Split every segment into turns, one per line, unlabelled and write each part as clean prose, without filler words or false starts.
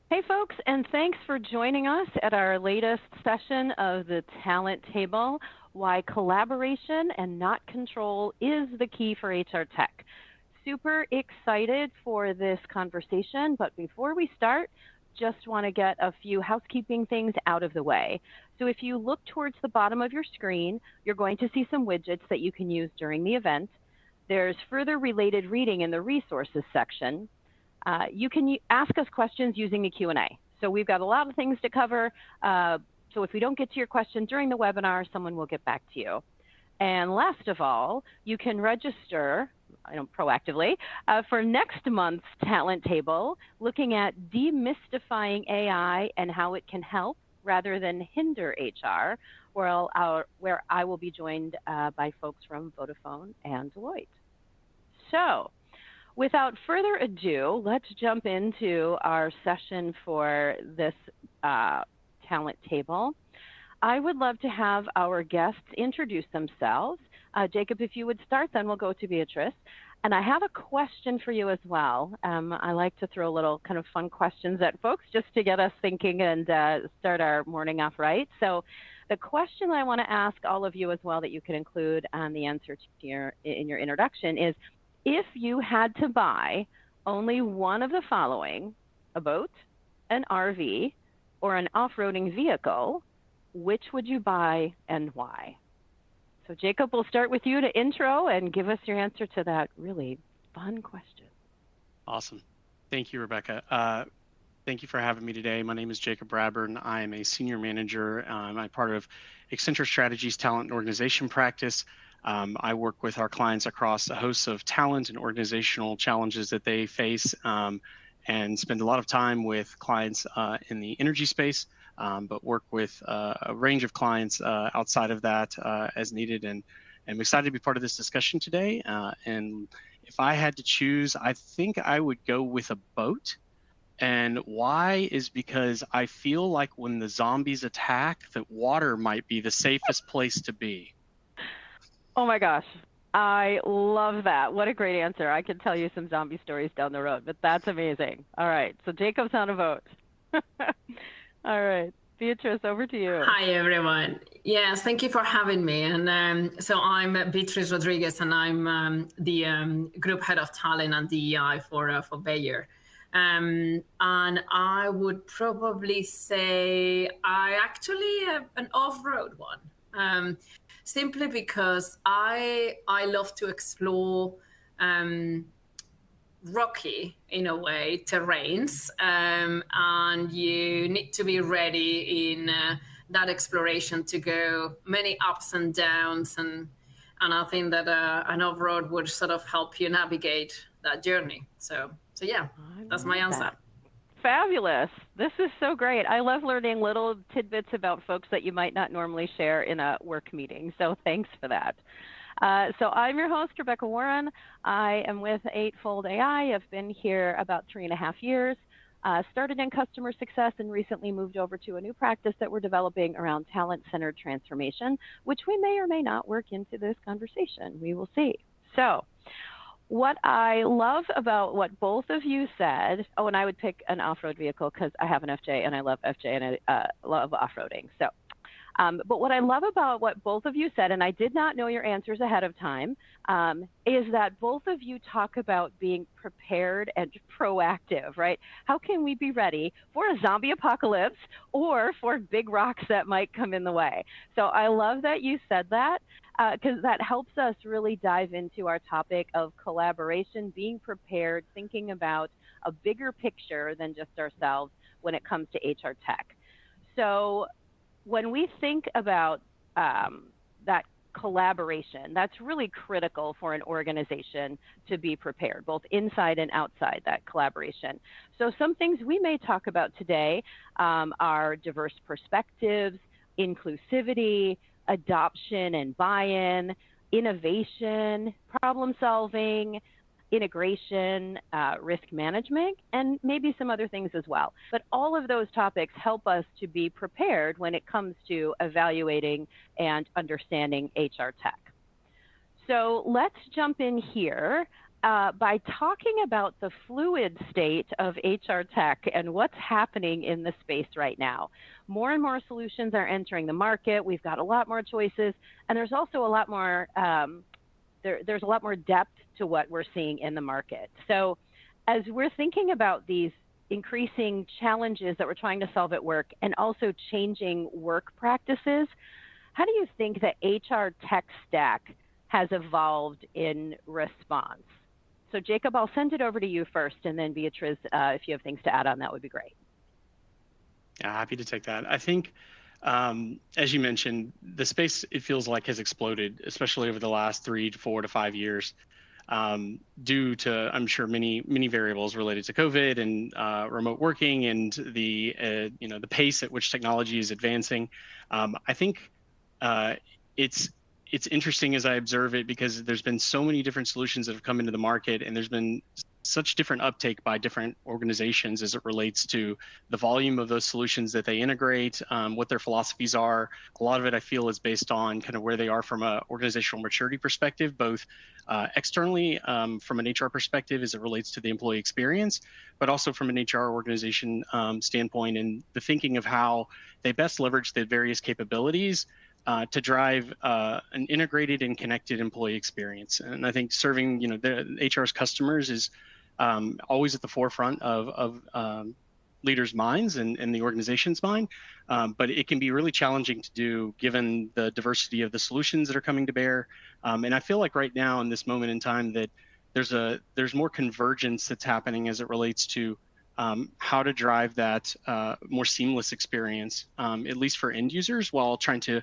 Hey, folks, and thanks for joining us at our latest session of the Talent Table, Why Collaboration and Not Control is the Key for HR Tech. Super excited for this conversation, but before we start, just want to get a few housekeeping things out of the way. So if you look towards the bottom of your screen, you're going to see some widgets that you can use during the event. There's further related reading in the resources section. You can ask us questions using the Q&A. So we've got a lot of things to cover. So if we don't get to your question during the webinar, someone will get back to you. And last of all, you can register proactively for next month's Talent Table, looking at demystifying AI and how it can help rather than hinder HR, where I will be joined by folks from Vodafone and Deloitte. So, without further ado, let's jump into our session for this Talent Table. I would love to have our guests introduce themselves. Jacob, if you would start, then we'll go to Beatrice. And I have a question for you as well. I like to throw little kind of fun questions at folks just to get us thinking and start our morning off right. So the question I want to ask all of you as well that you can include on the answer to in your introduction is, if you had to buy only one of the following, a boat, an RV, or an off-roading vehicle, which would you buy and why? So Jacob, we'll start with you to intro and give us your answer to that really fun question.
Awesome. Thank you, Rebecca. Thank you for having me today. My name is Jacob Bradburn. I am a senior manager. I'm part of Accenture Strategies Talent and Organization Practice. I work with our clients across a host of talent and organizational challenges that they face, and spend a lot of time with clients in the energy space, but work with a range of clients outside of that as needed. And I'm excited to be part of this discussion today. And if I had to choose, I think I would go with a boat. And why is because I feel like when the zombies attack, that water might be the safest place to be.
Oh my gosh, I love that. What a great answer. I could tell you some zombie stories down the road, but that's amazing. All right, so Jacob's on a vote. All right, Beatrice, over to you.
Hi, everyone. Yes, thank you for having me. And so I'm Beatrice Rodriguez, and I'm the Group Head of Talent and DEI for Bayer. And I would probably say I actually have an off-road one. Simply because I love to explore rocky, in a way, terrains, and you need to be ready in that exploration to go many ups and downs, and I think that an off-road would sort of help you navigate that journey. So yeah, that's my answer.
Fabulous. This is so great. I love learning little tidbits about folks that you might not normally share in a work meeting. So thanks for that. So I'm your host, Rebecca Warren. I am with Eightfold AI. I've been here about 3.5 years. Started in customer success and recently moved over to a new practice that we're developing around talent-centered transformation, which we may or may not work into this conversation. We will see. So what I love about what both of you said, oh, and I would pick an off-road vehicle because I have an FJ and I love FJ and I love off-roading. So, but what I love about what both of you said, and I did not know your answers ahead of time, is that both of you talk about being prepared and proactive, right? How can we be ready for a zombie apocalypse or for big rocks that might come in the way? So I love that you said that, because that helps us really dive into our topic of collaboration, being prepared, thinking about a bigger picture than just ourselves when it comes to HR tech. So when we think about that collaboration, that's really critical for an organization to be prepared, both inside and outside that collaboration. So some things we may talk about today are diverse perspectives, inclusivity, adoption and buy-in, innovation, problem solving, integration, risk management, and maybe some other things as well. But all of those topics help us to be prepared when it comes to evaluating and understanding HR tech. So let's jump in here. by talking about the fluid state of HR tech and what's happening in the space right now. More and more solutions are entering the market. We've got a lot more choices, and there's also a lot more there's a lot more depth to what we're seeing in the market. So as we're thinking about these increasing challenges that we're trying to solve at work and also changing work practices, how do you think the HR tech stack has evolved in response? So Jacob, I'll send it over to you first, and then Beatriz, if you have things to add on, that would be great.
Yeah, happy to take that. I think, as you mentioned, the space, it feels like, has exploded, especially over the last 3 to 4 to 5 years, due to, I'm sure, many variables related to COVID and remote working and the the pace at which technology is advancing. I think it's interesting as I observe it, because there's been so many different solutions that have come into the market, and there's been such different uptake by different organizations as it relates to the volume of those solutions that they integrate, what their philosophies are. A lot of it, I feel, is based on kind of where they are from an organizational maturity perspective, both externally from an HR perspective as it relates to the employee experience, but also from an HR organization standpoint, and the thinking of how they best leverage the various capabilities to drive an integrated and connected employee experience. And I think serving the HR's customers is always at the forefront of leaders' minds and the organization's mind, but it can be really challenging to do given the diversity of the solutions that are coming to bear. And I feel like right now in this moment in time that there's more convergence that's happening as it relates to how to drive that more seamless experience, at least for end users, while trying to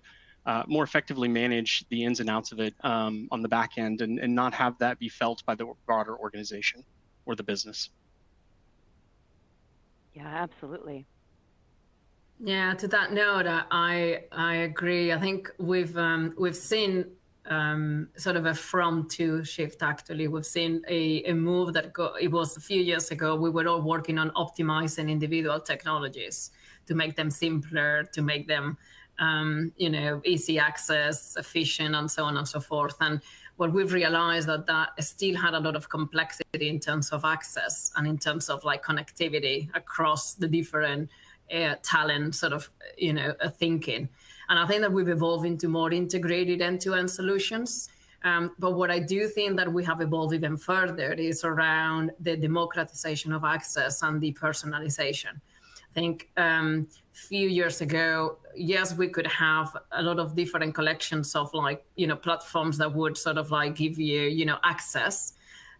more effectively manage the ins and outs of it on the back end, and not have that be felt by the broader organization or the business.
Yeah, absolutely.
Yeah, to that note, I agree. I think we've seen sort of a from to shift. Actually, we've seen a move that it was a few years ago. We were all working on optimizing individual technologies to make them simpler, to make them easy access, efficient, and so on and so forth. And what we've realized that still had a lot of complexity in terms of access and in terms of like connectivity across the different talent sort of thinking. And I think that we've evolved into more integrated end-to-end solutions. But what I do think that we have evolved even further is around the democratization of access and the personalization. I think a few years ago, yes, we could have a lot of different collections of platforms that would sort of like give you, access.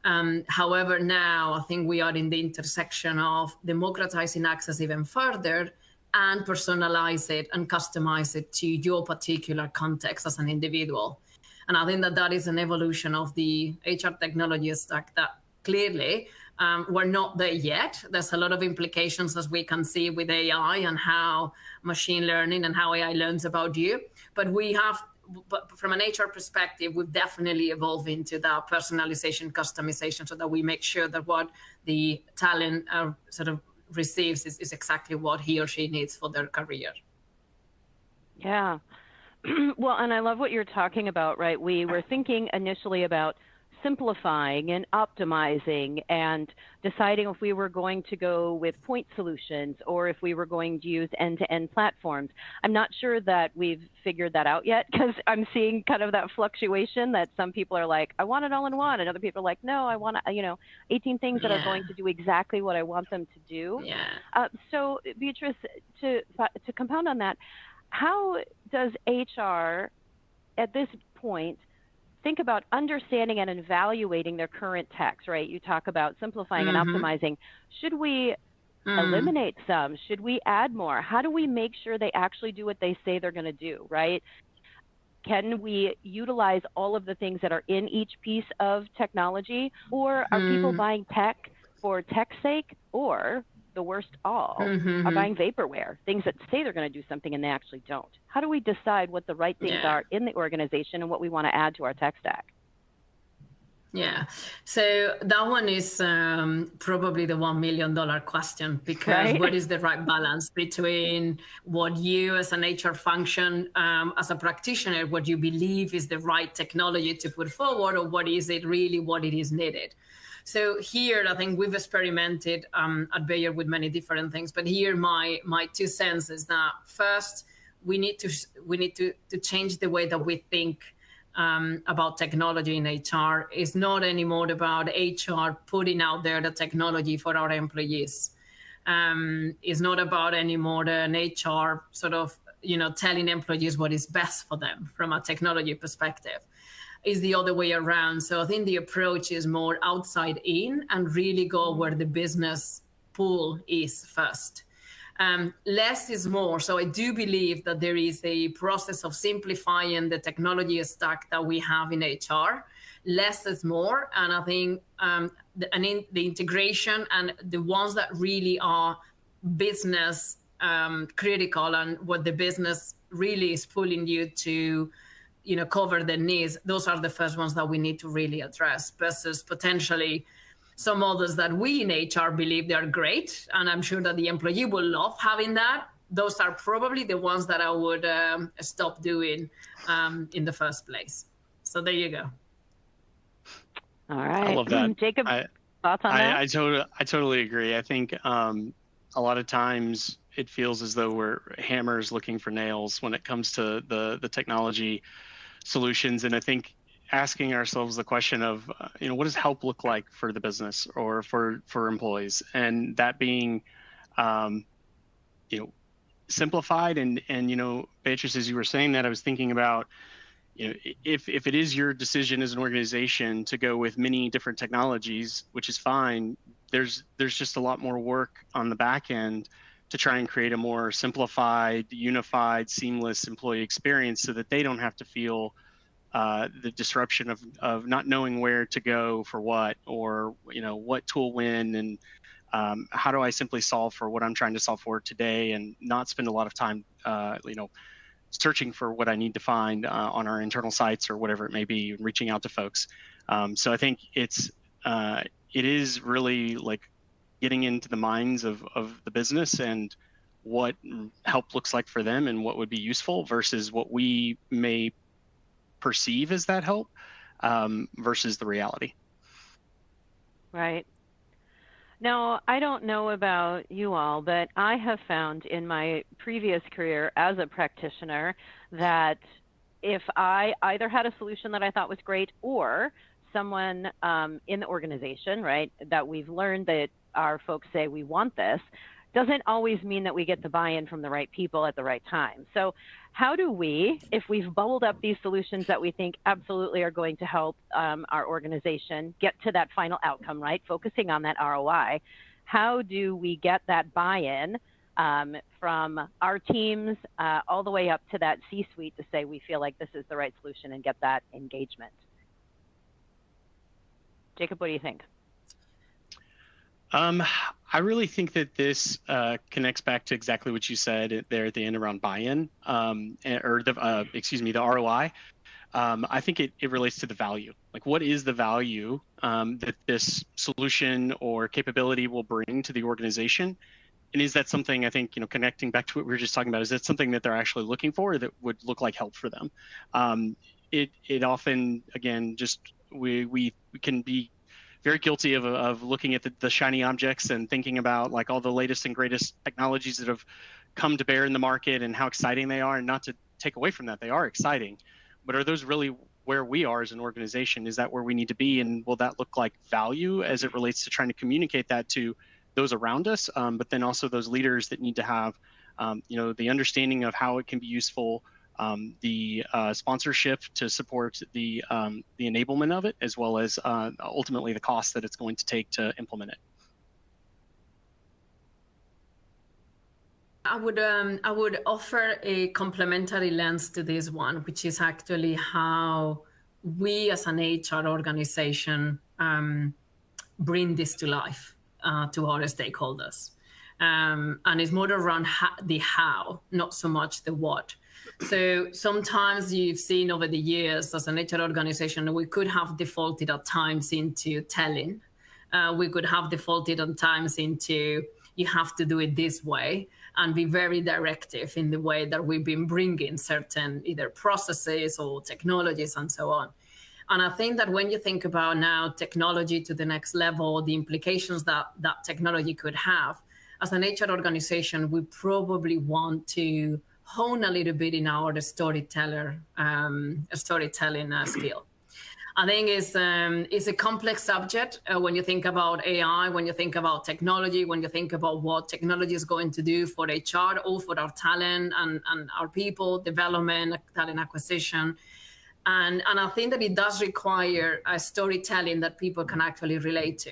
However, now I think we are in the intersection of democratizing access even further and personalize it and customize it to your particular context as an individual. And I think that is an evolution of the HR technology stack that clearly we're not there yet. There's a lot of implications, as we can see, with AI and how machine learning and how AI learns about you. But from an HR perspective, we've definitely evolved into that personalization, customization, so that we make sure that what the talent sort of receives is exactly what he or she needs for their career.
Yeah. Well, and I love what you're talking about, right? We were thinking initially about simplifying and optimizing and deciding if we were going to go with point solutions or if we were going to use end-to-end platforms. I'm not sure that we've figured that out yet, because I'm seeing kind of that fluctuation that some people are like, I want it all in one, and other people are like, no, I want 18 things that are going to do exactly what I want them to do.
Yeah.
So Beatriz, to compound on that, how does HR at this point think about understanding and evaluating their current techs, right? You talk about simplifying and optimizing. Should we eliminate some? Should we add more? How do we make sure they actually do what they say they're going to do, right? Can we utilize all of the things that are in each piece of technology? Or are people buying tech for tech's sake? Or the worst all, are buying vaporware, things that say they're going to do something and they actually don't? How do we decide what the right things are in the organization and what we want to add to our tech stack?
Yeah, so that one is probably the $1 million question, because
Right?
what is the right balance between what you as an HR function, as a practitioner, what you believe is the right technology to put forward, or what is it really what it is needed? So here, I think we've experimented at Bayer with many different things, but here my 2 cents is that first we need to change the way that we think about technology in HR. Is not anymore about HR putting out there the technology for our employees. It's not about anymore an HR sort of, telling employees what is best for them from a technology perspective. Is the other way around. So I think the approach is more outside in and really go where the business pool is first. Less is more. So I do believe that there is a process of simplifying the technology stack that we have in HR. Less is more. And I think the integration and the ones that really are business critical and what the business really is pulling you to, cover the needs, those are the first ones that we need to really address, versus potentially some others that we in HR believe they are great, and I'm sure that the employee will love having that. Those are probably the ones that I would stop doing in the first place. So there you go.
All right.
I love that.
Jacob, thoughts on that?
I totally agree. I think a lot of times it feels as though we're hammers looking for nails when it comes to the technology solutions. And I think asking ourselves the question of, what does help look like for the business or for employees, and that being, simplified. And Beatrice, as you were saying that, I was thinking about, if it is your decision as an organization to go with many different technologies, which is fine, there's just a lot more work on the back end to try and create a more simplified, unified, seamless employee experience, so that they don't have to feel the disruption of not knowing where to go for what, or what tool when, and how do I simply solve for what I'm trying to solve for today, and not spend a lot of time searching for what I need to find on our internal sites or whatever it may be, reaching out to folks. So I think it is really like getting into the minds of the business and what help looks like for them and what would be useful versus what we may perceive as that help versus the reality.
Right. Now, I don't know about you all, but I have found in my previous career as a practitioner that if I either had a solution that I thought was great, or someone in the organization, right, that we've learned that our folks say we want this, doesn't always mean that we get the buy-in from the right people at the right time. So how do we, if we've bubbled up these solutions that we think absolutely are going to help our organization get to that final outcome, right, focusing on that ROI, how do we get that buy-in from our teams all the way up to that C-suite to say we feel like this is the right solution and get that engagement? Jacob, what do you think?
I really think that this connects back to exactly what you said there at the end around buy-in, or the ROI. I think it relates to the value. Like, what is the value that this solution or capability will bring to the organization? And is that something, I think, connecting back to what we were just talking about, is that something that they're actually looking for, or that would look like help for them? It often, again, just we can be very guilty of looking at the shiny objects and thinking about like all the latest and greatest technologies that have come to bear in the market and how exciting they are. And not to take away from that, they are exciting, but are those really where we are as an organization? Is that where we need to be? And will that look like value as it relates to trying to communicate that to those around us? But then also those leaders that need to have, the understanding of how it can be useful, the sponsorship to support the enablement of it, as well as ultimately the cost that it's going to take to implement it.
I would offer a complementary lens to this one, which is actually how we as an HR organization bring this to life to our stakeholders. And it's more around the how, not so much the what. So sometimes you've seen over the years as an HR organization, we could have defaulted at times into telling. We could have defaulted at times into you have to do it this way, and be very directive in the way that we've been bringing certain either processes or technologies and so on. And I think that when you think about now technology to the next level, the implications that that technology could have, as an HR organization, we probably want to hone a little bit in our storytelling skill. I think it's a complex subject when you think about AI, when you think about technology, when you think about what technology is going to do for HR or for our talent and our people, development, talent acquisition. And I think that it does require a storytelling that people can actually relate to.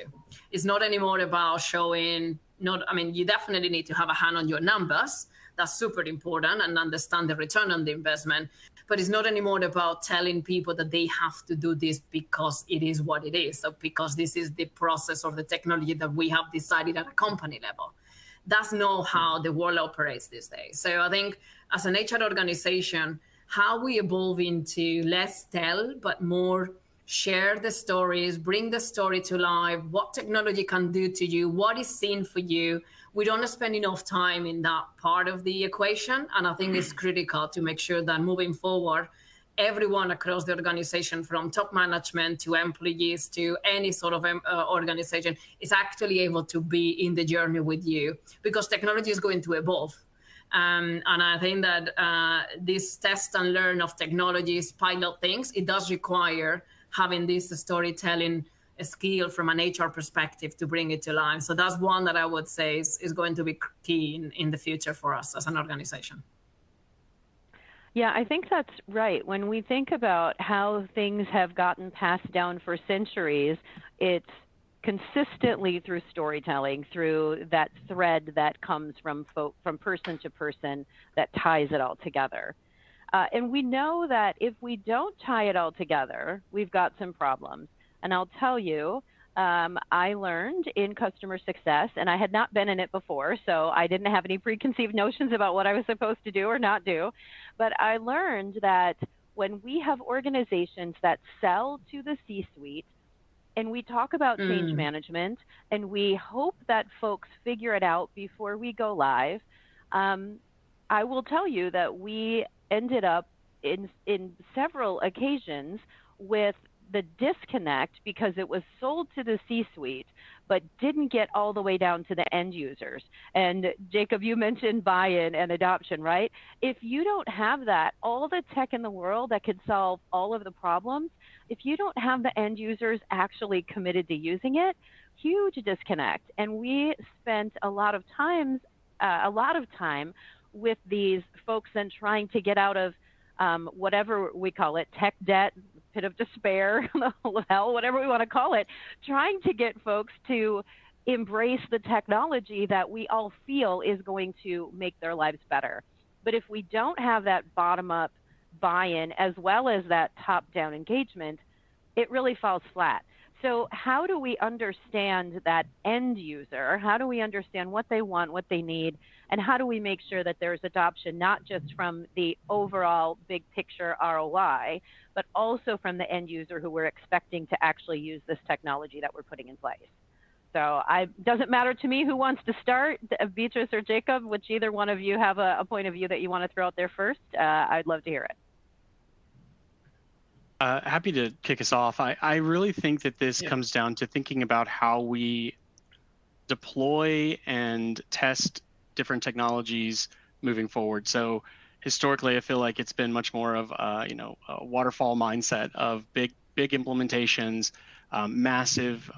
It's not anymore about showing, you definitely need to have a hand on your numbers. That's super important, and understand the return on the investment. But it's not anymore about telling people that they have to do this because it is what it is, or because this is the process or the technology that we have decided at a company level. That's not how the world operates these days. So I think as an HR organization, how we evolve into less tell, but more share the stories, bring the story to life, what technology can do to you, what is seen for you. We don't spend enough time in that part of the equation. And I think it's critical to make sure that moving forward, everyone across the organization, from top management to employees to any sort of organization, is actually able to be in the journey with you, because technology is going to evolve. And I think that this test and learn of technologies, pilot things, it does require having this storytelling skill from an HR perspective to bring it to life. So that's one that I would say is going to be key in the future for us as an organization.
Yeah, I think that's right. When we think about how things have gotten passed down for centuries, it's consistently through storytelling, through that thread that comes from person to person that ties it all together. And we know that if we don't tie it all together, we've got some problems. And I'll tell you, I learned in customer success, and I had not been in it before, so I didn't have any preconceived notions about what I was supposed to do or not do. But I learned that when we have organizations that sell to the C-suite, and we talk about change management, and we hope that folks figure it out before we go live, I will tell you that we ended up in several occasions with the disconnect because it was sold to the C-suite, but didn't get all the way down to the end users. And Jacob, you mentioned buy-in and adoption, right? If you don't have that, all the tech in the world that could solve all of the problems, if you don't have the end users actually committed to using it, huge disconnect. And we spent a lot of time with these folks and trying to get out of whatever we call it, tech debt, pit of despair, hell, whatever we want to call it, trying to get folks to embrace the technology that we all feel is going to make their lives better. But if we don't have that bottom-up buy-in as well as that top-down engagement, it really falls flat. So how do we understand that end user? How do we understand what they want, what they need, and how do we make sure that there's adoption not just from the overall big picture ROI, but also from the end user who we're expecting to actually use this technology that we're putting in place? So it doesn't matter to me who wants to start, Beatrice or Jacob, which either one of you have a point of view that you want to throw out there first. I'd love to hear it.
Happy to kick us off. I really think that this comes down to thinking about how we deploy and test different technologies moving forward. So historically, I feel like it's been much more of a waterfall mindset of big implementations, massive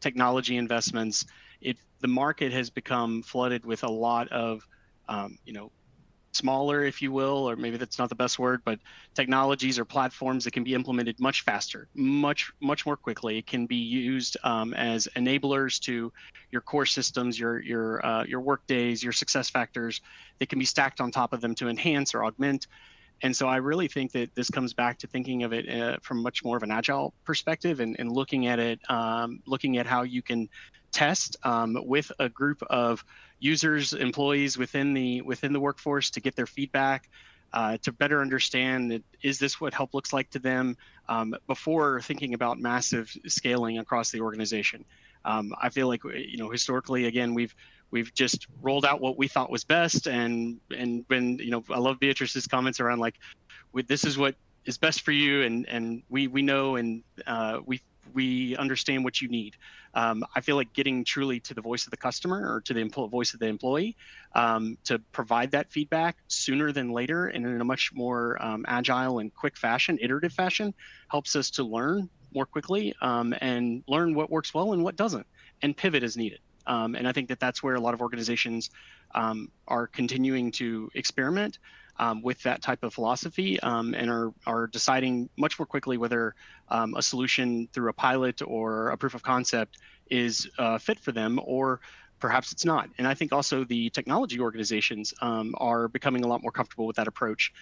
technology investments. The market has become flooded with a lot of smaller, if you will, or maybe that's not the best word, but technologies or platforms that can be implemented much faster, much more quickly. It can be used as enablers to your core systems, your work days, your success factors. They can be stacked on top of them to enhance or augment. And so I really think that this comes back to thinking of it from much more of an agile perspective and looking at it, looking at how you can test with a group of users, employees within the workforce to get their feedback, to better understand that, is this what help looks like to them, before thinking about massive scaling across the organization. I feel like, historically, again, we've just rolled out what we thought was best, and when, I love Beatrice's comments around like, this is what is best for you, and we know, and we understand what you need. I feel like getting truly to the voice of the customer, or to the voice of the employee, to provide that feedback sooner than later and in a much more agile and quick fashion, iterative fashion, helps us to learn more quickly, and learn what works well and what doesn't, and pivot as needed. And I think that that's where a lot of organizations are continuing to experiment with that type of philosophy, and are deciding much more quickly whether a solution through a pilot or a proof of concept is fit for them, or perhaps it's not. And I think also the technology organizations are becoming a lot more comfortable with that approach,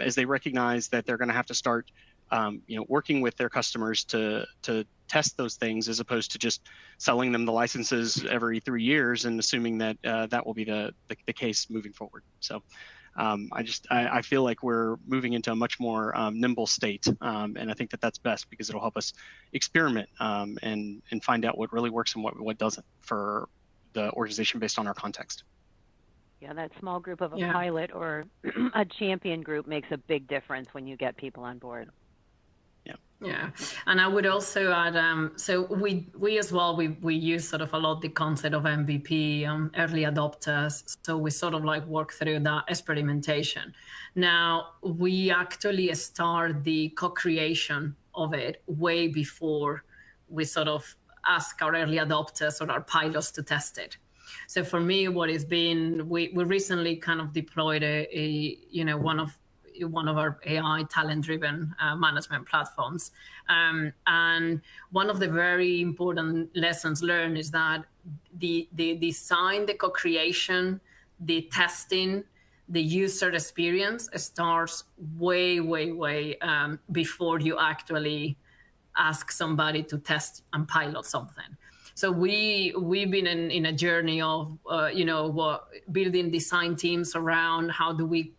as they recognize that they're going to have to start working with their customers to test those things, as opposed to just selling them the licenses every 3 years and assuming that that will be the case moving forward. So I feel like we're moving into a much more nimble state, and I think that that's best, because it'll help us experiment and find out what really works and what doesn't for the organization based on our context.
Yeah, that small group of a pilot or a champion group makes a big difference when you get people on board.
Yeah, and I would also add, so we as well, we use sort of a lot the concept of MVP, early adopters. So we sort of like work through that experimentation. Now, we actually start the co-creation of it way before we sort of ask our early adopters or our pilots to test it. So for me, what has been, we recently kind of deployed one of our AI talent-driven management platforms. And one of the very important lessons learned is that the design, the co-creation, the testing, the user experience starts way before you actually ask somebody to test and pilot something. So we've been in a journey of building design teams around how do we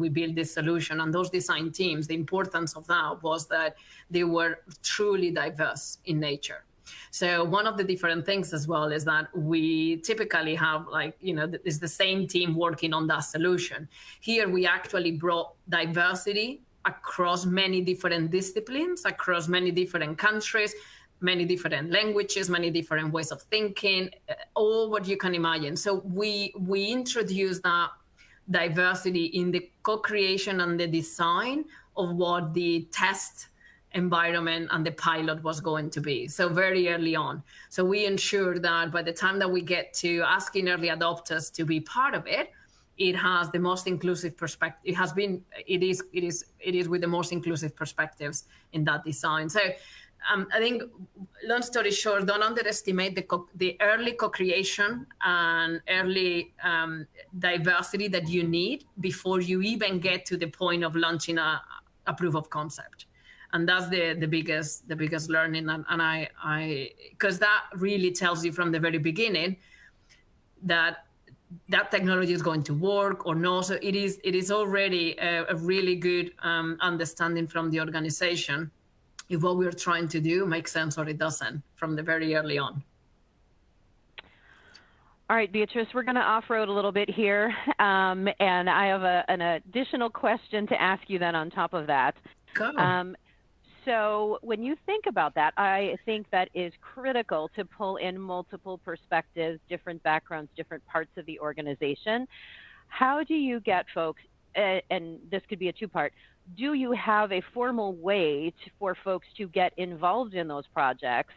build this solution, and those design teams, the importance of that was that they were truly diverse in nature. So one of the different things as well is that we typically have it's the same team working on that solution. Here we actually brought diversity across many different disciplines, across many different countries, many different languages, many different ways of thinking, all what you can imagine. So we introduce that diversity in the co-creation and the design of what the test environment and the pilot was going to be. So very early on. So we ensure that by the time that we get to asking early adopters to be part of it, it has the most inclusive perspective. It is with the most inclusive perspectives in that design. So I think, long story short, don't underestimate the early co-creation and early diversity that you need before you even get to the point of launching a proof of concept. And that's the biggest learning. And I because that really tells you from the very beginning that technology is going to work or no. So it is already a really good understanding from the organization if what we're trying to do makes sense or it doesn't from the very early on.
All right, Beatrice, we're going to off-road a little bit here, and I have an additional question to ask you then on top of that.
Go.
So when you think about that, I think that is critical to pull in multiple perspectives, different backgrounds, different parts of the organization. How do you get folks, and this could be a two-part, do you have a formal way for folks to get involved in those projects?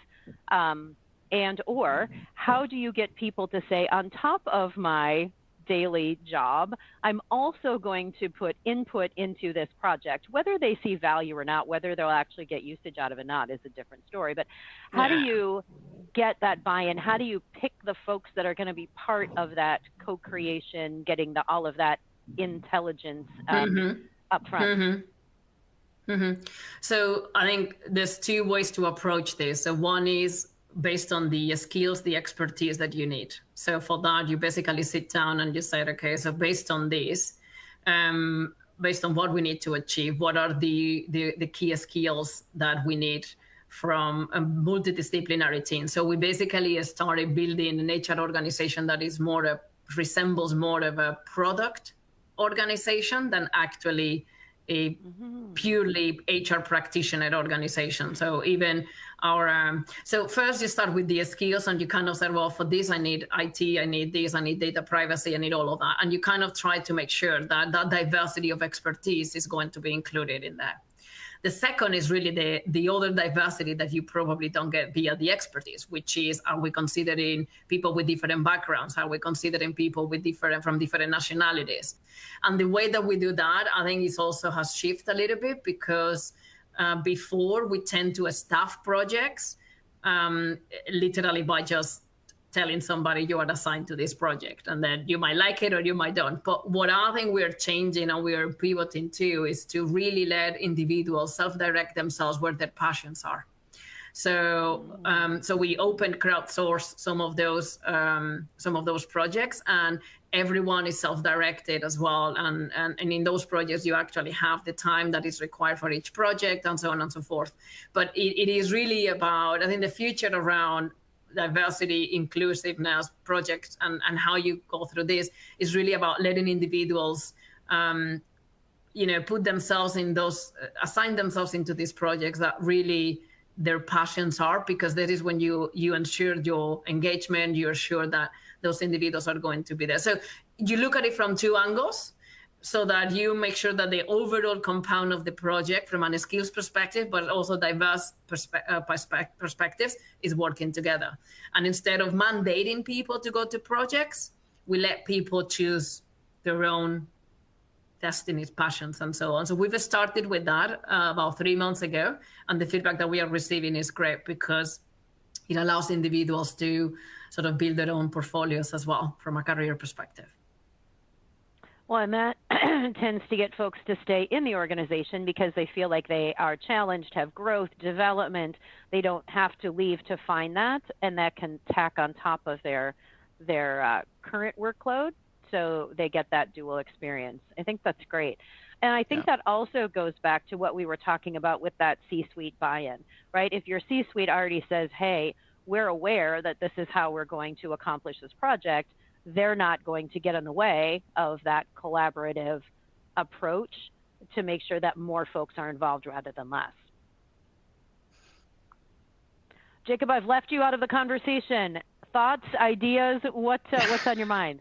And or how do you get people to say, on top of my daily job, I'm also going to put input into this project, whether they see value or not, whether they'll actually get usage out of it or not is a different story. But how do you get that buy-in? How do you pick the folks that are going to be part of that co-creation, getting all of that intelligence up front?
So I think there's two ways to approach this. So one is based on the skills, the expertise that you need. So for that, you basically sit down and you say, okay, so based on this, based on what we need to achieve, what are the key skills that we need from a multidisciplinary team. So we basically started building an HR organization that is resembles more of a product organization than actually a purely HR practitioner organization. So even our, so first you start with the skills and you kind of say, well, for this, I need IT, I need this, I need data privacy, I need all of that. And you kind of try to make sure that that diversity of expertise is going to be included in that. The second is really the other diversity that you probably don't get via the expertise, which is, are we considering people with different backgrounds? Are we considering people with from different nationalities? And the way that we do that, I think it also has shifted a little bit, because before we tend to staff projects literally by just telling somebody you are assigned to this project, and then you might like it or you might don't. But what I think we're changing and we're pivoting to is to really let individuals self-direct themselves where their passions are. So so we crowdsource some of those projects, and everyone is self-directed as well. And in those projects, you actually have the time that is required for each project and so on and so forth. But it is really about, I think, the future around diversity, inclusiveness projects, and how you go through this is really about letting individuals, put themselves in those, assign themselves into these projects that really their passions are, because that is when you ensure your engagement, you ensure that those individuals are going to be there. So you look at it from two angles, so that you make sure that the overall compound of the project from a skills perspective, but also diverse perspectives, is working together. And instead of mandating people to go to projects, we let people choose their own destinies, passions, and so on. So we've started with that about 3 months ago, and the feedback that we are receiving is great, because it allows individuals to sort of build their own portfolios as well from a career perspective.
Well, and that tends to get folks to stay in the organization because they feel like they are challenged, have growth, development. They don't have to leave to find that, and that can tack on top of their current workload, so they get that dual experience. I think that's great. And I think that also goes back to what we were talking about with that C-suite buy-in, right? If your C-suite already says, hey, we're aware that this is how we're going to accomplish this project, they're not going to get in the way of that collaborative approach to make sure that more folks are involved rather than less. Jacob, I've left you out of the conversation. Thoughts, ideas, what's on your mind?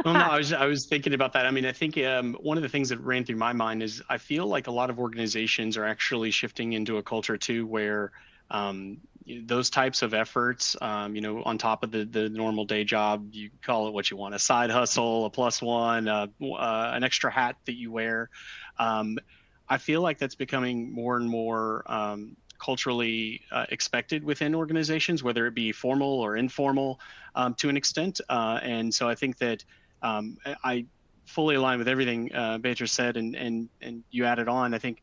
Well, no, I was thinking about that. I mean, I think one of the things that ran through my mind is I feel like a lot of organizations are actually shifting into a culture too, where those types of efforts, on top of the normal day job, you call it what you want, a side hustle, a plus one, an extra hat that you wear. I feel like that's becoming more and more culturally expected within organizations, whether it be formal or informal to an extent. And so I think that I fully align with everything Beatriz said, and you added on. I think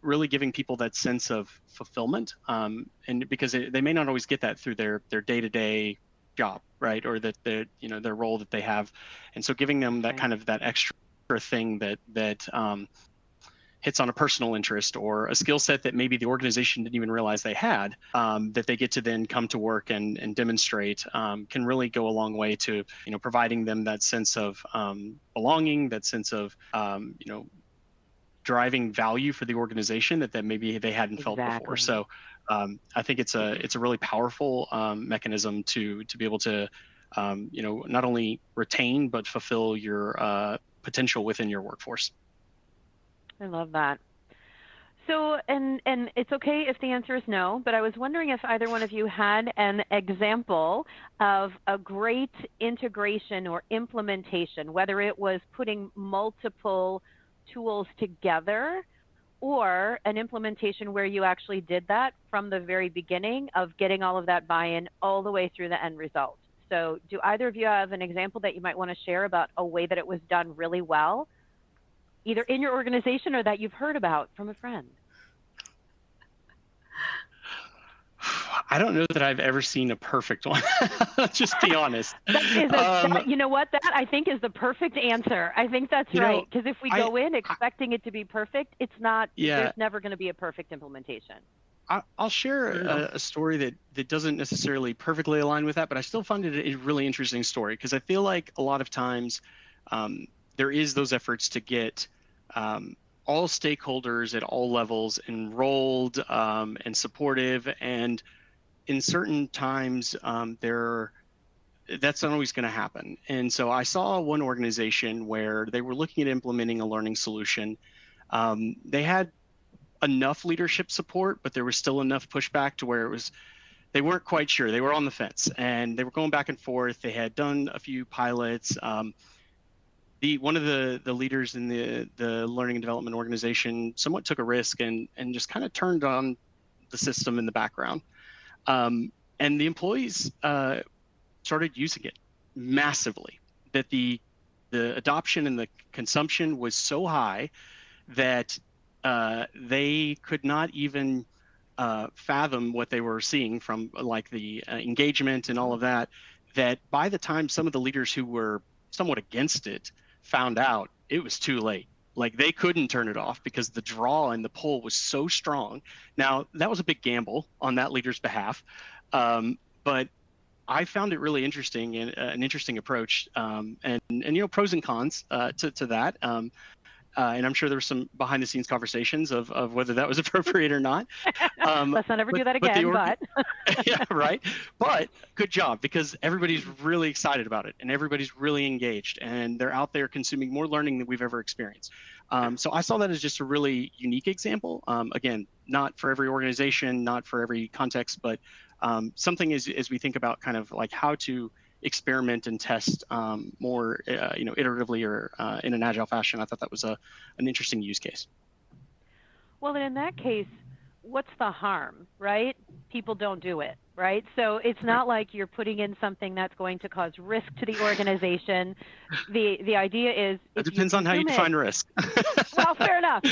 really giving people that sense of fulfillment, and because they may not always get that through their day-to-day job, right, or that their role that they have, and so giving them that kind of that extra thing that hits on a personal interest or a skill set that maybe the organization didn't even realize they had, that they get to then come to work and demonstrate, can really go a long way to providing them that sense of belonging, that sense of driving value for the organization that maybe they hadn't felt before. So I think it's a really powerful mechanism to be able to not only retain but fulfill your potential within your workforce.
I love that. So, and it's okay if the answer is no, but I was wondering if either one of you had an example of a great integration or implementation, whether it was putting multiple tools together or an implementation where you actually did that from the very beginning of getting all of that buy-in all the way through the end result. So do either of you have an example that you might want to share about a way that it was done really well, either in your organization or that you've heard about from a friend?
I don't know that I've ever seen a perfect one. Just be honest.
You know what? That I think is the perfect answer. I think that's right. Because if we go in expecting it to be perfect, it's not.
Yeah.
There's never going to be a perfect implementation.
I'll share a story that doesn't necessarily perfectly align with that, but I still find it a really interesting story because I feel like a lot of times there is those efforts to get all stakeholders at all levels enrolled and supportive, and in certain times that's not always going to happen. And so I saw one organization where they were looking at implementing a learning solution. They had enough leadership support, but there was still enough pushback to where they weren't quite sure. They were on the fence and they were going back and forth. They had done a few pilots. One of the leaders in the learning and development organization somewhat took a risk and just kind of turned on the system in the background. And the employees started using it massively, that the adoption and the consumption was so high that they could not even fathom what they were seeing from like the engagement and all of that, that by the time some of the leaders who were somewhat against it found out, it was too late. Like they couldn't turn it off because the draw and the pull was so strong. Now, that was a big gamble on that leader's behalf, but I found it really interesting and an interesting approach, and pros and cons to that. And I'm sure there were some behind the scenes conversations of whether that was appropriate or not.
Let's not ever do that again, but.
Yeah, right. But good job, because everybody's really excited about it and everybody's really engaged and they're out there consuming more learning than we've ever experienced. So I saw that as just a really unique example. Again, not for every organization, not for every context, but something as we think about kind of like how to experiment and test more, iteratively or in an agile fashion. I thought that was an interesting use case.
Well, then in that case, what's the harm, right? People don't do it, right? So it's not like you're putting in something that's going to cause risk to the organization. The idea is
it depends on how you define risk.
Well, fair enough.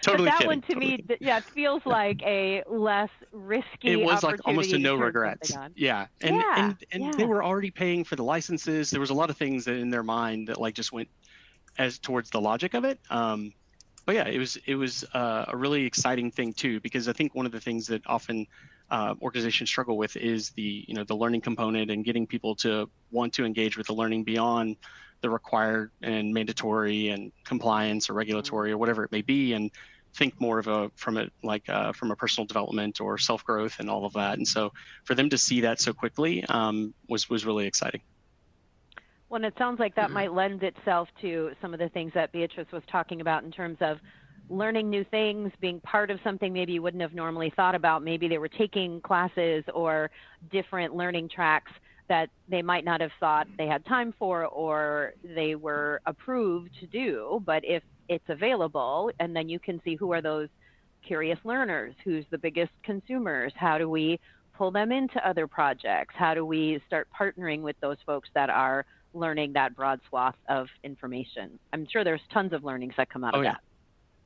Totally.
But that
kidding,
one to
totally.
me, it feels like a less risky.
It was like almost a no regrets. Yeah, and they were already paying for the licenses. There was a lot of things that in their mind that like just went as towards the logic of it. But yeah, it was a really exciting thing too, because I think one of the things that often organizations struggle with is the learning component and getting people to want to engage with the learning beyond the required and mandatory and compliance or regulatory or whatever it may be, and think more of from a personal development or self-growth and all of that. And so for them to see that so quickly was really exciting.
Well, and it sounds like that might lend itself to some of the things that Beatrice was talking about in terms of learning new things, being part of something maybe you wouldn't have normally thought about. Maybe they were taking classes or different learning tracks that they might not have thought they had time for or they were approved to do. But if it's available, and then you can see who are those curious learners, who's the biggest consumers, how do we pull them into other projects, how do we start partnering with those folks that are learning that broad swath of information. I'm sure there's tons of learnings that come out of that.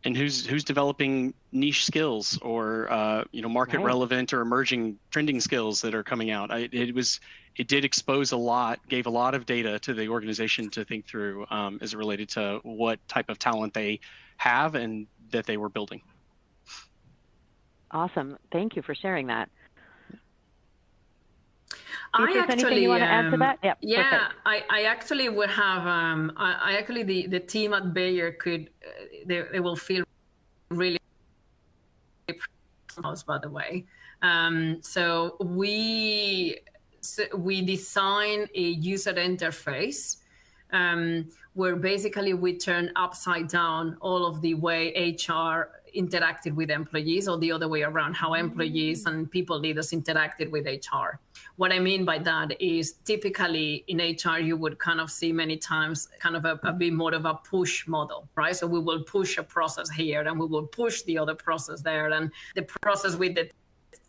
And who's developing niche skills or market relevant or emerging trending skills that are coming out. It did expose a lot, gave a lot of data to the organization to think through as it related to what type of talent they have and that they were building.
Awesome. Thank you for sharing that.
Anything
you want to add to that?
Yeah, I actually would have. The team at Bayer could. They will feel really. By the way, so we design a user interface where basically we turn upside down all of the way HR interacted with employees, or the other way around, how employees and people leaders interacted with HR. What I mean by that is typically in HR, you would kind of see many times kind of a bit more of a push model, right? So we will push a process here and we will push the other process there and the process with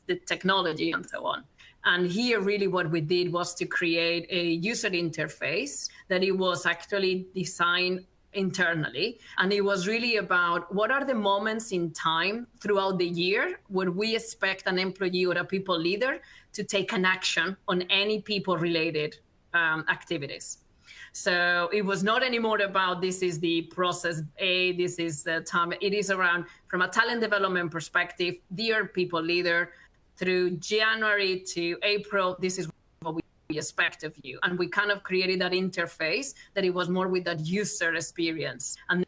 the technology and so on. And here really what we did was to create a user interface that it was actually designed internally. And it was really about what are the moments in time throughout the year where we expect an employee or a people leader to take an action on any people-related activities. So it was not anymore about this is the process A, this is the time. It is around, from a talent development perspective, dear people leader, through January to April, this is what we expect of you. And we kind of created that interface that it was more with that user experience. And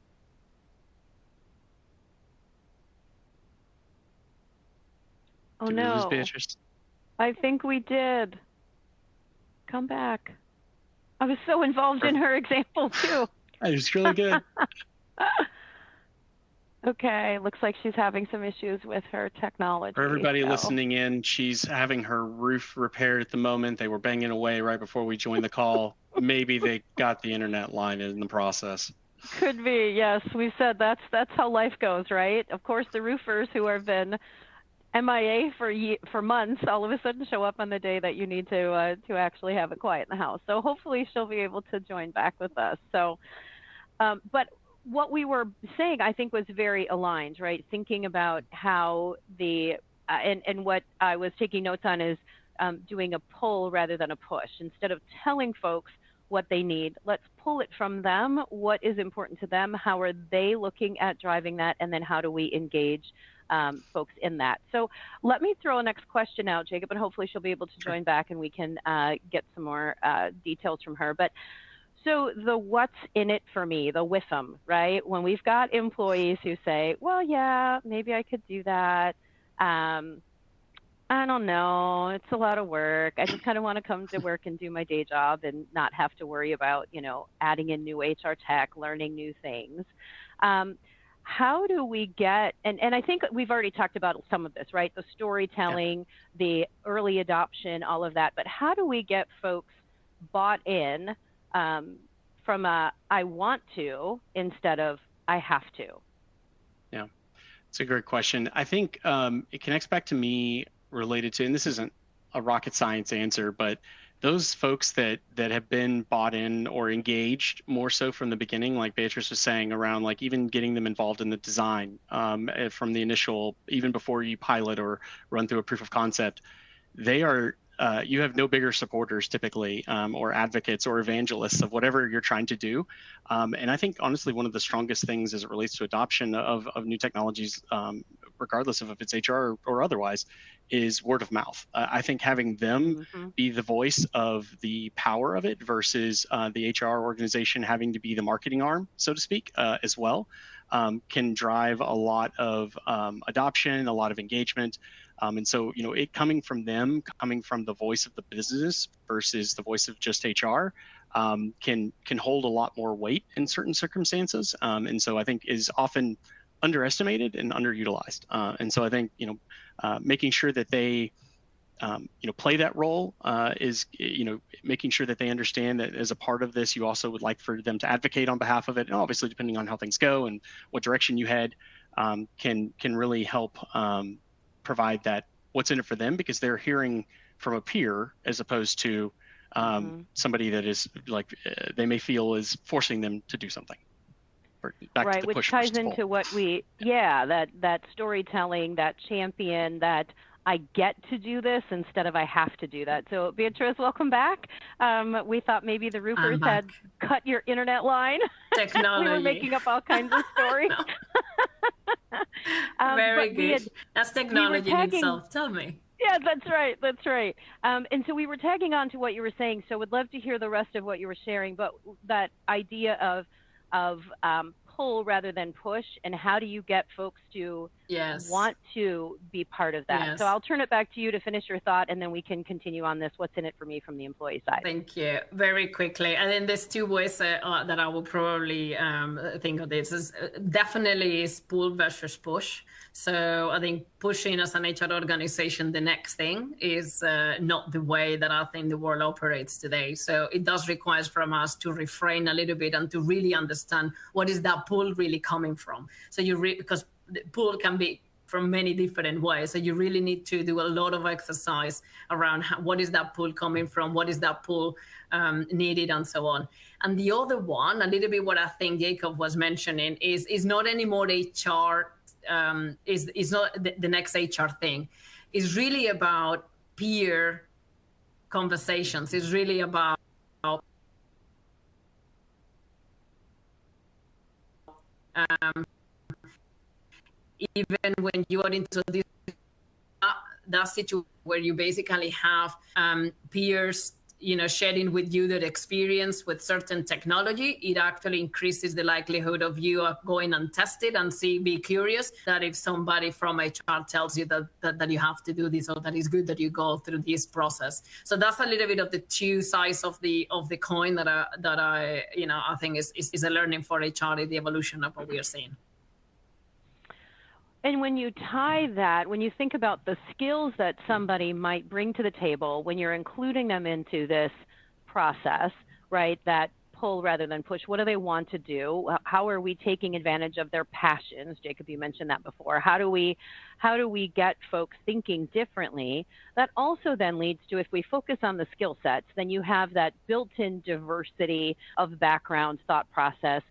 oh
Did we lose
no,
Beatrice?
I think we did. Come back. I was so involved in her example too.
It was really good.
Okay, looks like she's having some issues with her technology.
For everybody
so.
listening in, she's having her roof repaired at the moment. They were banging away right before we joined the call. Maybe they got the internet line in the process.
Could be, yes. We've said that's how life goes, right? Of course, the roofers who have been MIA for months all of a sudden show up on the day that you need to actually have it quiet in the house. So hopefully she'll be able to join back with us. So, but what we were saying, I think, was very aligned, right? Thinking about how and what I was taking notes on is doing a pull rather than a push. Instead of telling folks what they need, let's pull it from them. What is important to them? How are they looking at driving that? And then how do we engage folks in that? So let me throw a next question out, Jacob, and hopefully she'll be able to join back and we can get some more details from her. But so the what's in it for me, the with them, right? When we've got employees who say, well, yeah, maybe I could do that. I don't know. It's a lot of work. I just kind of want to come to work and do my day job and not have to worry about, adding in new HR tech, learning new things. How do we get, and I think we've already talked about some of this, right? The storytelling, the early adoption, all of that. But how do we get folks bought in from a I want to instead of I have to?
Yeah, it's a great question. I think it connects back to me related to, and this isn't a rocket science answer, but those folks that have been bought in or engaged more so from the beginning, like Beatrice was saying, around like even getting them involved in the design from the initial, even before you pilot or run through a proof of concept, they are, you have no bigger supporters typically, or advocates or evangelists of whatever you're trying to do. And I think honestly, one of the strongest things as it relates to adoption of new technologies, regardless of if it's HR or otherwise, is word of mouth. I think having them be the voice of the power of it versus the HR organization having to be the marketing arm, so to speak, as well, can drive a lot of adoption, a lot of engagement. And so, it coming from them, coming from the voice of the business versus the voice of just HR, can hold a lot more weight in certain circumstances. And so I think is often underestimated and underutilized. And so I think, making sure that they, play that role is, making sure that they understand that as a part of this, you also would like for them to advocate on behalf of it. And obviously, depending on how things go and what direction you head, can really help provide that what's in it for them, because they're hearing from a peer as opposed to somebody that is like they may feel is forcing them to do something.
Right, which ties into what that storytelling, that champion, that I get to do this instead of I have to do that. So Beatrice, welcome back. We thought maybe the roofers had cut your internet line.
Technology.
We were making up all kinds of stories.
Very good. That's technology in itself. Tell me.
Yeah, that's right. That's right. And so we were tagging on to what you were saying. So would love to hear the rest of what you were sharing, but that idea of pull rather than push, and how do you get folks to want to be part of that? So I'll turn it back to you to finish your thought, and then we can continue on this what's in it for me from the employee side.
Thank you. Very quickly. And then there's two ways that I will probably think of this. Is definitely is pull versus push. So I think pushing as an HR organization the next thing is not the way that I think the world operates today. So it does require from us to refrain a little bit and to really understand what is that pull really coming from. So because the pull can be from many different ways. So you really need to do a lot of exercise around what is that pull coming from, what is that pull needed, and so on. And the other one, a little bit what I think Jacob was mentioning, is not anymore HR, is not the next HR thing. It's really about peer conversations. It's really about even when you are into this that situation where you basically have peers, sharing with you their experience with certain technology, it actually increases the likelihood of you going and test it and be curious that if somebody from HR tells you that you have to do this, or that it's good that you go through this process. So that's a little bit of the two sides of the coin that I think is a learning for HR, the evolution of what we are seeing.
And when you tie that, when you think about the skills that somebody might bring to the table, when you're including them into this process, right, that pull rather than push, what do they want to do? How are we taking advantage of their passions? Jacob, you mentioned that before. How do we get folks thinking differently? That also then leads to, if we focus on the skill sets, then you have that built-in diversity of background, thought process.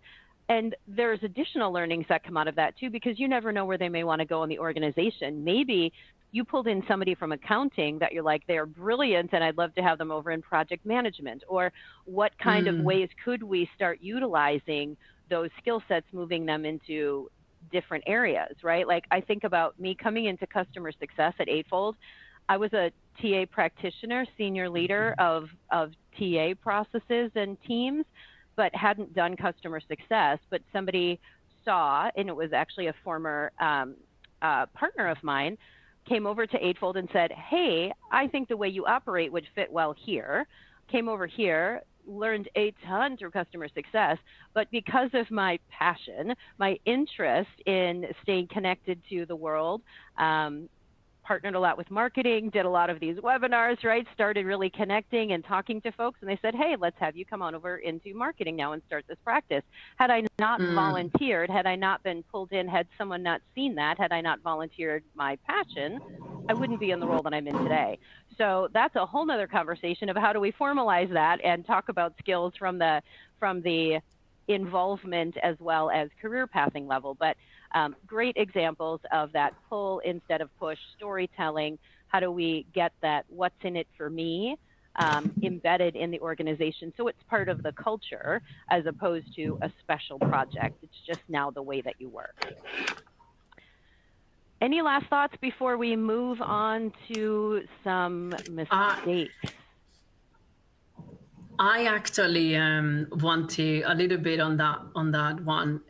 And there's additional learnings that come out of that too, because you never know where they may want to go in the organization. Maybe you pulled in somebody from accounting that you're like, they're brilliant and I'd love to have them over in project management. Or what kind of ways could we start utilizing those skill sets, moving them into different areas, right? Like I think about me coming into customer success at Eightfold. I was a TA practitioner, senior leader of TA processes and teams, but hadn't done customer success. But somebody saw, and it was actually a former partner of mine, came over to Eightfold and said, hey, I think the way you operate would fit well here. Came over here, learned a ton through customer success, but because of my passion, my interest in staying connected to the world, partnered a lot with marketing, did a lot of these webinars, right? Started really connecting and talking to folks, and they said, hey, let's have you come on over into marketing now and start this practice. Had I not volunteered, had I not been pulled in, had someone not seen that, had I not volunteered my passion, I wouldn't be in the role that I'm in today. So that's a whole nother conversation of how do we formalize that and talk about skills from the involvement as well as career pathing level. But great examples of that pull instead of push storytelling. How do we get that what's in it for me embedded in the organization so it's part of the culture as opposed to a special project? It's just now the way that you work. Any last thoughts before we move on to some mistakes?
I actually want to a little bit on that one.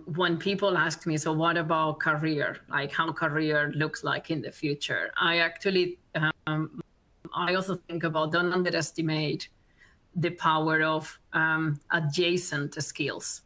When people ask me, so what about career? Like how career looks like in the future? I actually, I also think about, don't underestimate the power of adjacent skills.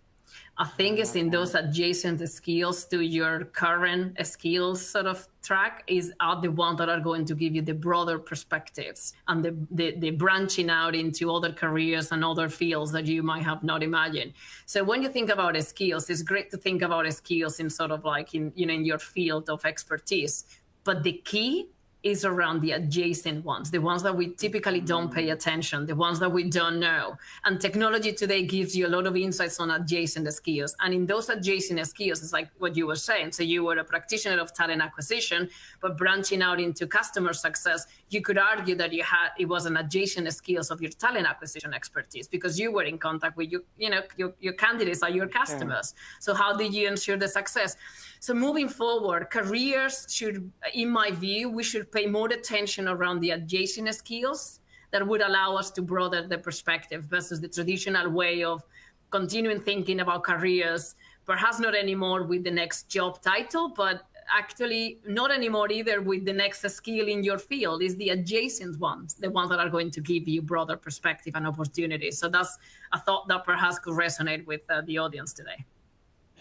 I think it's in those adjacent skills to your current skills sort of track are the ones that are going to give you the broader perspectives and the branching out into other careers and other fields that you might have not imagined. So when you think about skills, it's great to think about skills in sort of like in your field of expertise. But the key is around the adjacent ones, the ones that we typically don't pay attention, the ones that we don't know. And technology today gives you a lot of insights on adjacent skills. And in those adjacent skills, it's like what you were saying. So you were a practitioner of talent acquisition, but branching out into customer success, you could argue that it was an adjacent skills of your talent acquisition expertise because you were in contact with your candidates are your customers. Sure. So how do you ensure the success? So moving forward, careers should, in my view, we should pay more attention around the adjacent skills that would allow us to broaden the perspective versus the traditional way of continuing thinking about careers, perhaps not anymore with the next job title, but actually not anymore either with the next skill in your field. Is the adjacent ones, the ones that are going to give you broader perspective and opportunities. So that's a thought that perhaps could resonate with the audience today.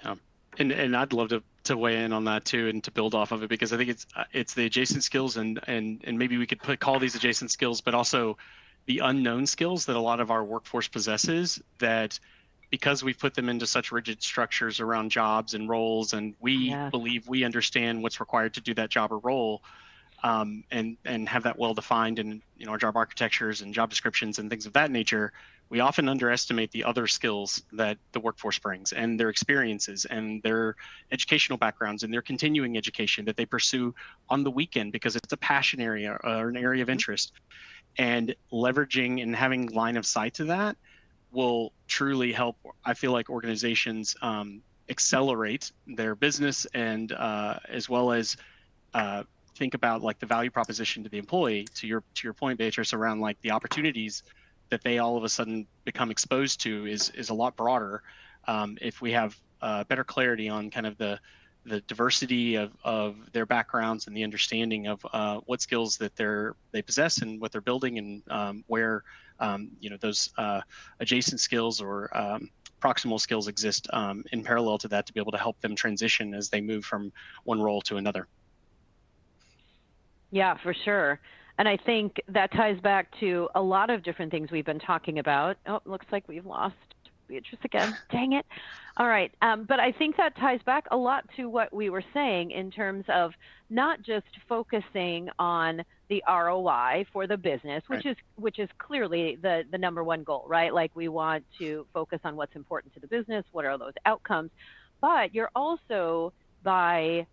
Yeah. And I'd love to weigh in on that too, and to build off of it, because I think it's the adjacent skills and maybe we could call these adjacent skills, but also the unknown skills that a lot of our workforce possesses that because we've put them into such rigid structures around jobs and roles, and we believe we understand what's required to do that job or role, and have that well defined in our job architectures and job descriptions and things of that nature, we often underestimate the other skills that the workforce brings, and their experiences and their educational backgrounds and their continuing education that they pursue on the weekend because it's a passion area or an area of interest. And leveraging and having line of sight to that will truly help, I feel like, organizations accelerate their business, and as well as think about like the value proposition to the employee, to your point, Beatrice, around like the opportunities that they all of a sudden become exposed to is a lot broader if we have better clarity on kind of the diversity of their backgrounds and the understanding of what skills that they possess and what they're building, and where those adjacent skills or proximal skills exist in parallel to that, to be able to help them transition as they move from one role to another.
Yeah, for sure. And I think that ties back to a lot of different things we've been talking about. Oh, looks like we've lost Beatrice again. Dang it. All right. But I think that ties back a lot to what we were saying in terms of not just focusing on the ROI for the business, which is clearly the number one goal, right? Like, we want to focus on what's important to the business, what are those outcomes, but you're also, by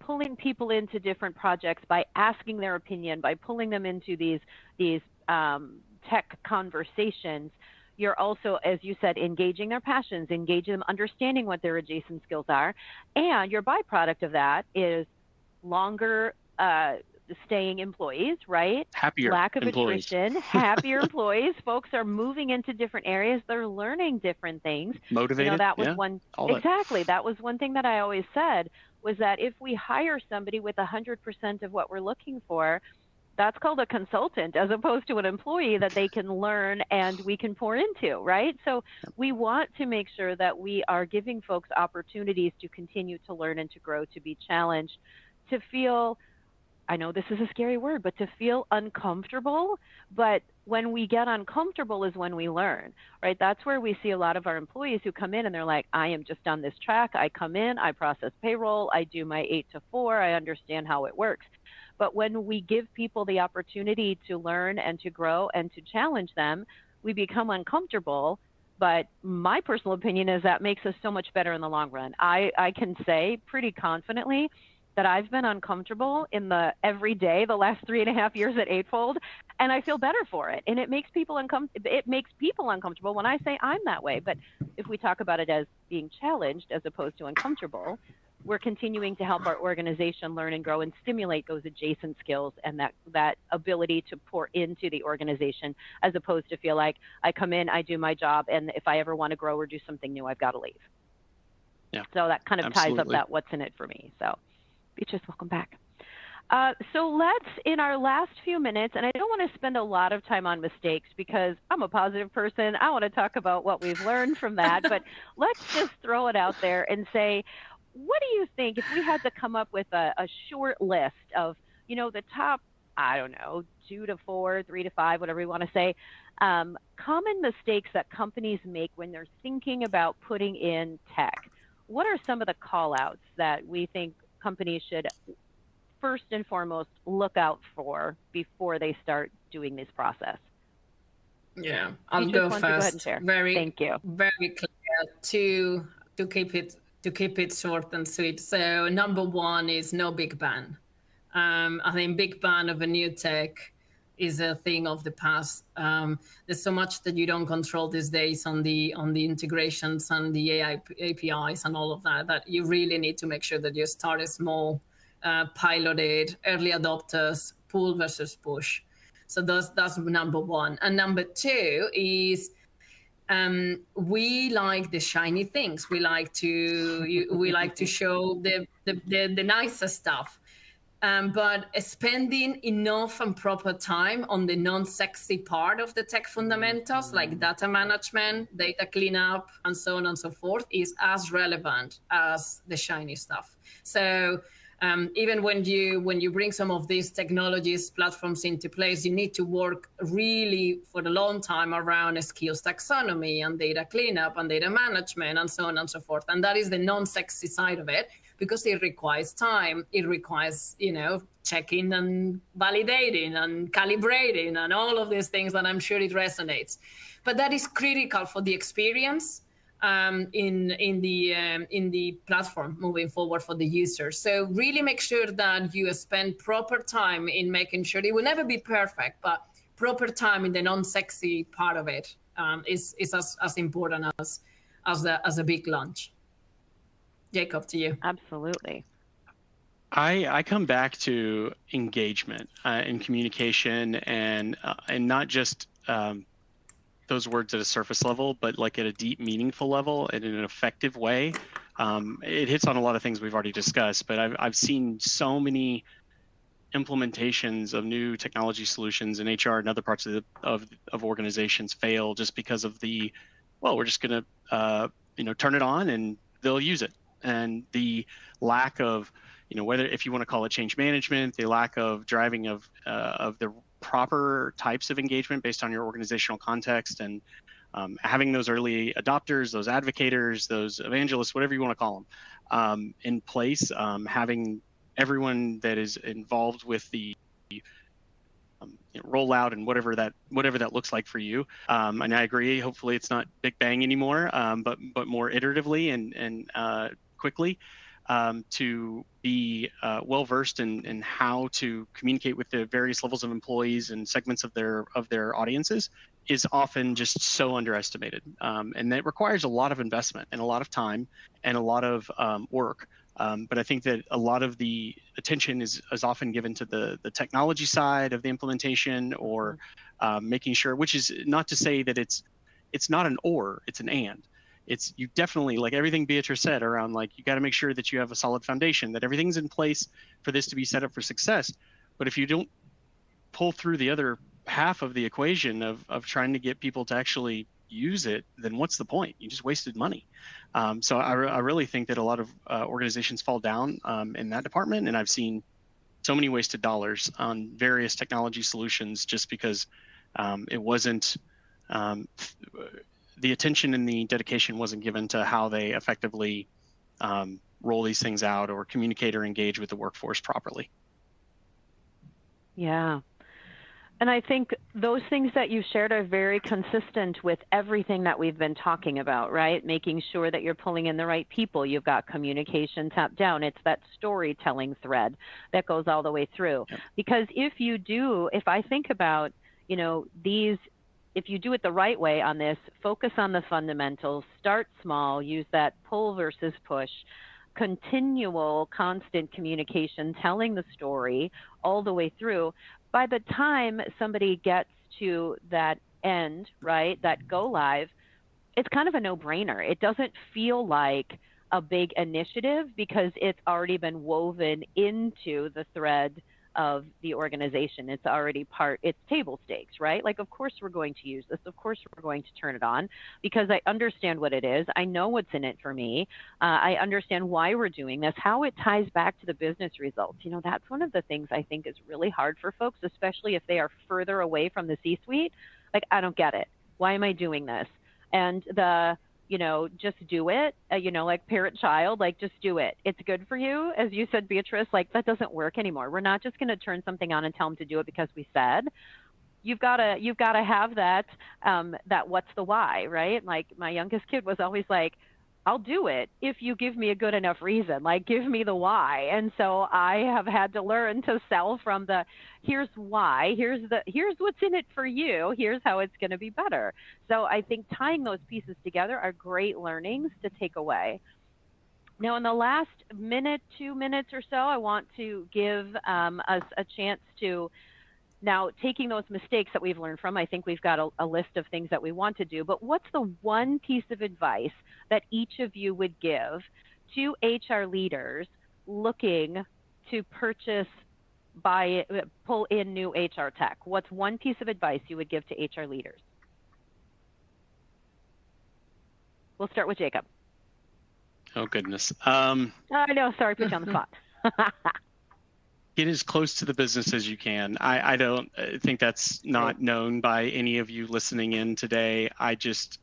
pulling people into different projects, by asking their opinion, by pulling them into these tech conversations, you're also, as you said, engaging their passions, engaging them, understanding what their adjacent skills are. And your byproduct of that is longer staying employees, right?
Happier
lack of
employees.
attrition, happier employees. Folks are moving into different areas. They're learning different things.
Motivated.
That was one. Exactly. That was one thing that I always said, was that if we hire somebody with 100% of what we're looking for, that's called a consultant, as opposed to an employee that they can learn and we can pour into, right? So we want to make sure that we are giving folks opportunities to continue to learn and to grow, to be challenged, to feel, I know this is a scary word, but to feel uncomfortable. But when we get uncomfortable is when we learn, right? That's where we see a lot of our employees who come in and they're like, I am just on this track. I come in, I process payroll, I do my 8 to 4, I understand how it works. But when we give people the opportunity to learn and to grow and to challenge them, we become uncomfortable. But my personal opinion is that makes us so much better in the long run. I can say pretty confidently that I've been uncomfortable in the everyday the last 3.5 years at Eightfold, and I feel better for it. And it makes people uncomfortable when I say I'm that way. But if we talk about it as being challenged as opposed to uncomfortable, we're continuing to help our organization learn and grow and stimulate those adjacent skills and that ability to pour into the organization, as opposed to feel like I come in, I do my job, and if I ever want to grow or do something new, I've got to leave.
Yeah,
so that kind of ties up that what's in it for me. So Beatrice, welcome back. So let's, in our last few minutes, and I don't want to spend a lot of time on mistakes because I'm a positive person. I want to talk about what we've learned from that, but let's just throw it out there and say, what do you think if we had to come up with a short list of, the top, 2 to 4, 3 to 5, whatever you want to say, common mistakes that companies make when they're thinking about putting in tech? What are some of the call outs that we think companies should first and foremost look out for before they start doing this process?
Yeah, I'll go first.
Go ahead and share. Thank you.
Very clear to keep it short and sweet. So number one is no big bang. I think big bang of a new tech is a thing of the past. There's so much that you don't control these days on the integrations and the AI APIs and all of that you really need to make sure that you start small, piloted, early adopters, pull versus push. So that's number one. And number two is we like the shiny things. We like to show the nicer stuff. But spending enough and proper time on the non-sexy part of the tech fundamentals, like data management, data cleanup, and so on and so forth, is as relevant as the shiny stuff. So Even when you bring some of these technologies, platforms into place, you need to work really for a long time around skills taxonomy and data cleanup and data management and so on and so forth. And that is the non-sexy side of it, because it requires time. It requires, checking and validating and calibrating and all of these things, and I'm sure it resonates. But that is critical for the experience in the platform moving forward for the user. So really make sure that you spend proper time in making sure it will never be perfect, but proper time in the non-sexy part of it is as important as a big launch. Jacob, to you.
Absolutely.
I come back to engagement and communication, and not just those words at a surface level, but like at a deep, meaningful level and in an effective way. It hits on a lot of things we've already discussed, but I've seen so many implementations of new technology solutions in HR and other parts of organizations fail just because of we're just going to turn it on and they'll use it, and the lack of whether, if you want to call it change management, the lack of driving of the proper types of engagement based on your organizational context, and having those early adopters, those advocators, those evangelists, whatever you want to call them, in place, having everyone that is involved with the rollout and whatever that looks like for you. And I agree. Hopefully, it's not big bang anymore, but more iteratively and quickly. To be well versed in how to communicate with the various levels of employees and segments of their audiences is often just so underestimated, and that requires a lot of investment and a lot of time and a lot of work. But I think that a lot of the attention is often given to the technology side of the implementation, or making sure, which is not to say that it's not an or, it's an and. You definitely, like everything Beatrice said around, like, you got to make sure that you have a solid foundation, that everything's in place for this to be set up for success. But if you don't pull through the other half of the equation of trying to get people to actually use it, then what's the point? You just wasted money. So I really think that a lot of organizations fall down in that department. And I've seen so many wasted dollars on various technology solutions just because it wasn't, the attention and the dedication wasn't given to how they effectively roll these things out or communicate or engage with the workforce properly.
Yeah. And I think those things that you shared are very consistent with everything that we've been talking about, right? Making sure that you're pulling in the right people. You've got communication top down. It's that storytelling thread that goes all the way through. Yep. Because if I think about, if you do it the right way on this, focus on the fundamentals, start small, use that pull versus push, continual, constant communication, telling the story all the way through. By the time somebody gets to that end, right, that go live, it's kind of a no-brainer. It doesn't feel like a big initiative because it's already been woven into the thread of the organization. It's already it's table stakes, right? Like, of course we're going to use this. Of course we're going to turn it on because I understand what it is. I know what's in it for me. I understand why we're doing this, how it ties back to the business results. That's one of the things I think is really hard for folks, especially if they are further away from the C-suite. Like, I don't get it. Why am I doing this? And just do it, like parent-child, like, just do it. It's good for you. As you said, Beatrice, like, that doesn't work anymore. We're not just going to turn something on and tell them to do it because we said. You've got to have that what's the why, right? Like, my youngest kid was always like, I'll do it if you give me a good enough reason, like, give me the why. And so I have had to learn to sell from the here's why, here's what's in it for you, here's how it's going to be better. So I think tying those pieces together are great learnings to take away. Now, in the last 2 minutes or so, I want to give us a chance to, now, taking those mistakes that we've learned from, I think we've got a list of things that we want to do, but what's the one piece of advice that each of you would give to HR leaders looking to pull in new HR tech? What's one piece of advice you would give to HR leaders? We'll start with Jacob.
Oh, goodness.
I know, sorry, put you on the spot.
Get as close to the business as you can. I don't think that's not known by any of you listening in today. I just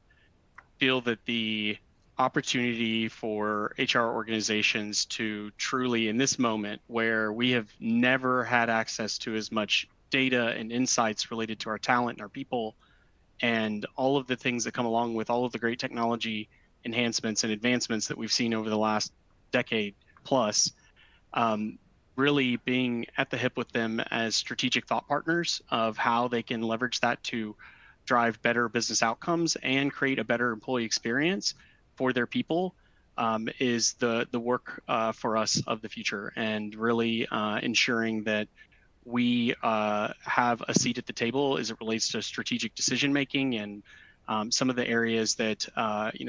feel that the opportunity for HR organizations to truly, in this moment where we have never had access to as much data and insights related to our talent and our people, and all of the things that come along with all of the great technology enhancements and advancements that we've seen over the last decade plus, really being at the hip with them as strategic thought partners of how they can leverage that to drive better business outcomes and create a better employee experience for their people, is the work for us of the future, and really ensuring that we have a seat at the table as it relates to strategic decision making and some of the areas that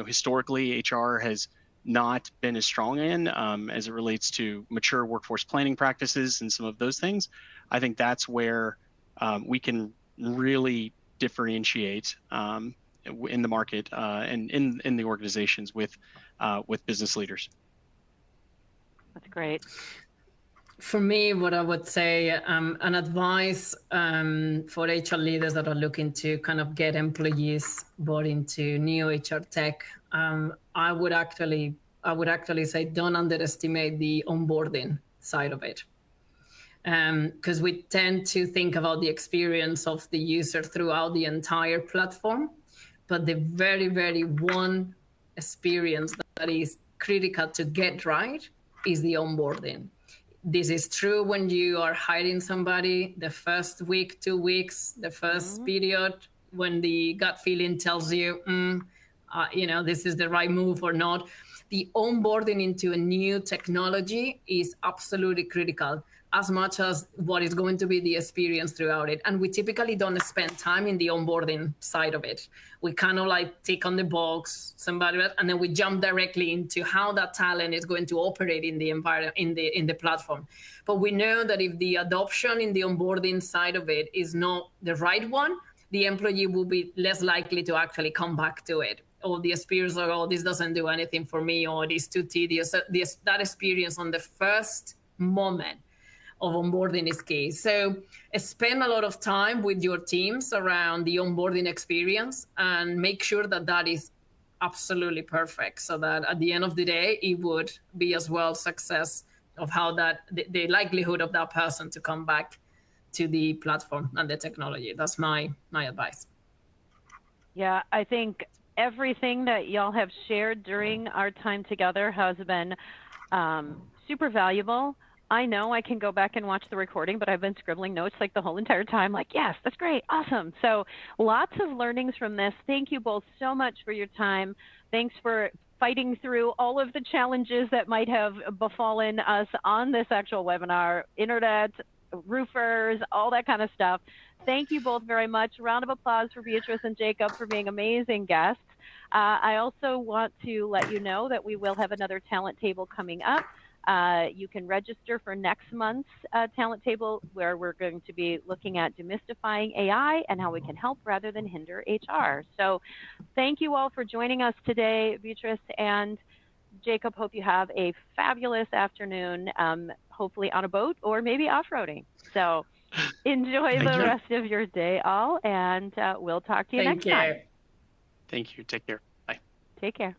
historically HR has not been as strong in as it relates to mature workforce planning practices and some of those things. I think that's where we can really differentiate in the market and in the organizations with business leaders.
That's great.
For me, what I would say, an advice for HR leaders that are looking to kind of get employees bought into new HR tech, I would actually say don't underestimate the onboarding side of it. Because we tend to think about the experience of the user throughout the entire platform, but the very, very one experience that is critical to get right is the onboarding. This is true when you are hiring somebody, the first week, 2 weeks, the first period, when the gut feeling tells you, this is the right move or not. The onboarding into a new technology is absolutely critical, as much as what is going to be the experience throughout it. And we typically don't spend time in the onboarding side of it. We kind of like tick on the box, somebody, and then we jump directly into how that talent is going to operate in the environment, in the platform. But we know that if the adoption in the onboarding side of it is not the right one, the employee will be less likely to actually come back to it. Or the experience of, oh, this doesn't do anything for me, or it is too tedious. That experience on the first moment of onboarding is key. So spend a lot of time with your teams around the onboarding experience and make sure that that is absolutely perfect, so that at the end of the day, it would be as well success of how that the likelihood of that person to come back to the platform and the technology. That's my advice.
Yeah, I think everything that y'all have shared during our time together has been super valuable. I know I can go back and watch the recording, but I've been scribbling notes like the whole entire time, like, yes, that's great, awesome. So lots of learnings from this. Thank you both so much for your time. Thanks for fighting through all of the challenges that might have befallen us on this actual webinar, internet, roofers, all that kind of stuff. Thank you both very much. Round of applause for Beatrice and Jacob for being amazing guests. I also want to let you know that we will have another talent table coming up. You can register for next month's talent table, where we're going to be looking at demystifying AI and how we can help rather than hinder HR. So thank you all for joining us today, Beatrice and Jacob. Hope you have a fabulous afternoon, hopefully on a boat or maybe off-roading. So enjoy the rest of your day all, and we'll talk to you next time.
Thank you. Take care. Bye.
Take care.